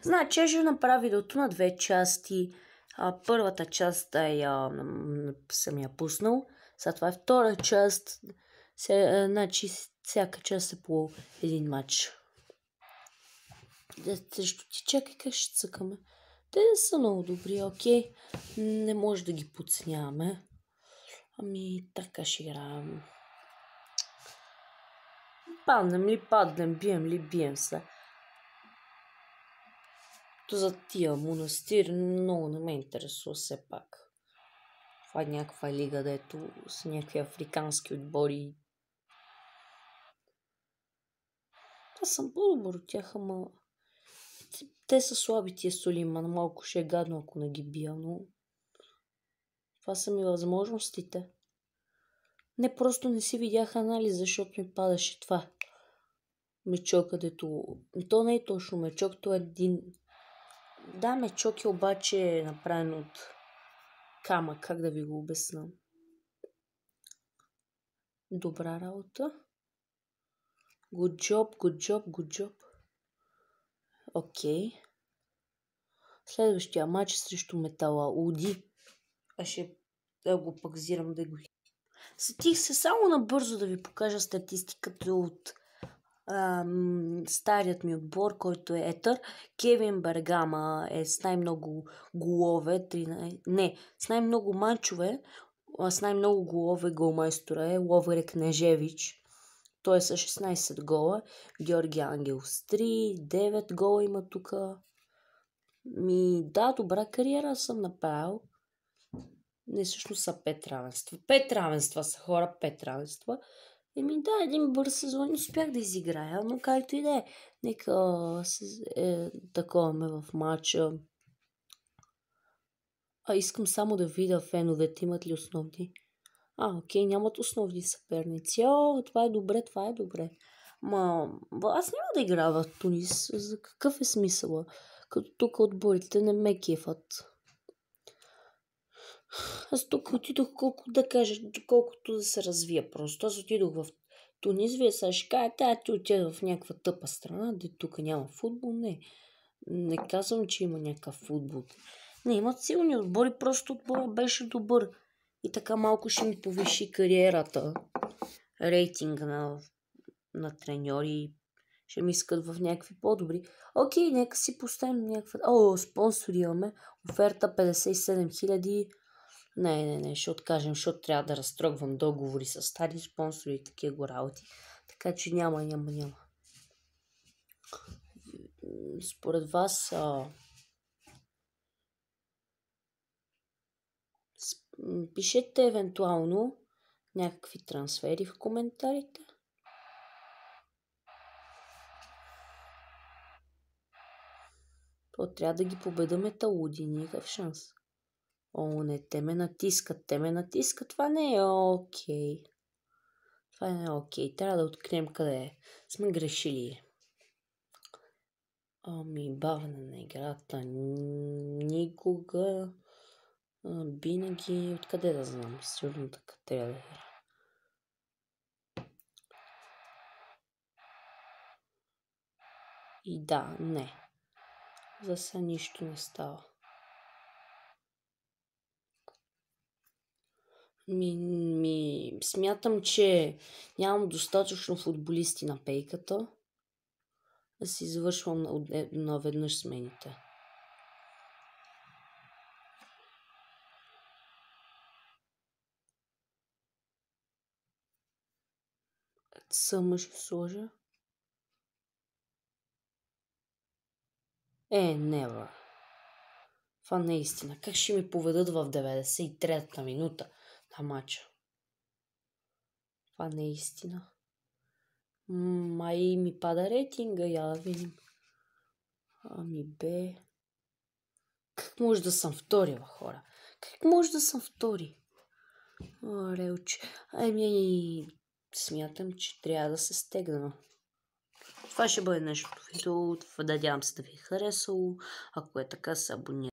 Значи, аз ще направя видеото на две части. Първата част съм я пуснал. Сега това е втора част. Значи, всяка част е по един матч. Срещу ти чакай как ще цъкаме. Те не са много добри, окей. Не може да ги подценяваме. Ами, така ще играем. Паднем ли, паднем, бием ли, бием се. То за тия монастир много не ме интересува все пак. Това е някаква лига, дето с някакви африкански отбори. Аз съм по-добър от тях, ама те са слаби тия Сулейман. Малко ще е гадно, ако не ги бия, но това са ми възможностите. Не, просто не си видях анализ, защото ми падаше това. Мечок, където... То не е точно мечок, то е един... Да, мечок е обаче направен от камък, как да ви го обясна. Добра работа. Good job, good job, good job. Окей. Следващия матч срещу Метала Уди. Аз ще го пакзирам да го... Сетих се само набързо да ви покажа статистиката от старият ми отбор, който е Етър. Кевин Бергама е с най-много голове. С най-много мачове, с най-много голове голмайстора е Ловре Кнежевич. Той е с 16 гола. Георги Ангел с 3, 9 гола има тук. Да, добра кариера съм направил. Не, всъщност са 5 равенства. 5 равенства са хора, 5 равенства. Да, един бърз сезон успях да изиграя, но както и да е. Нека таковаме в матча. Искам само да видя феновете имат ли основни. Окей, нямат основни съперници. Това е добре, това е добре. Аз няма да играя в Тунис. За какъв е смисъла? Като тук отборите не ме кефат. Аз тук отидох колкото да се развия просто. Аз отидох в Тунис, вие сега ще кажете, ти отида в някаква тъпа страна, де тук няма футбол. Не казвам, че има някакъв футбол. Не, имат силни отбори, просто отбора беше добър. И така малко ще ми повиши кариерата. Рейтинга на треньори. Ще ми искат в някакви по-добри. Окей, нека си поставим някаква... спонсори имаме. Оферта 57 000. Не, ще откажем, защото трябва да разтрогвам договори с стари спонсори и такива го работи. Така че няма. Според вас пишете евентуално някакви трансфери в коментарите. Трябва да ги победа Металуди, никакъв шанс. Не, те ме натискат. Това не е окей. Трябва да открием къде сме грешили. Бавене на играта. Никога. Винаги. Откъде да знам? Сигурно така трябва да игра. И да, не. За сега нищо не става. Смятам, че нямам достатъчно футболисти на пейката да си завършвам наведнъж смените. Съма ще сложа. Never. Това не е истина. Как ще ми поведат в 93-та минута на матча? Това не е истина. Май ми пада рейтинга, я да видим. Бе. Как може да съм втори, хора? Как може да съм втори? Релче. Смятам, че трябва да се стегна. Това ще бъде нещо видео. Надявам се да ви е харесало. Ако е така, се абонирайте.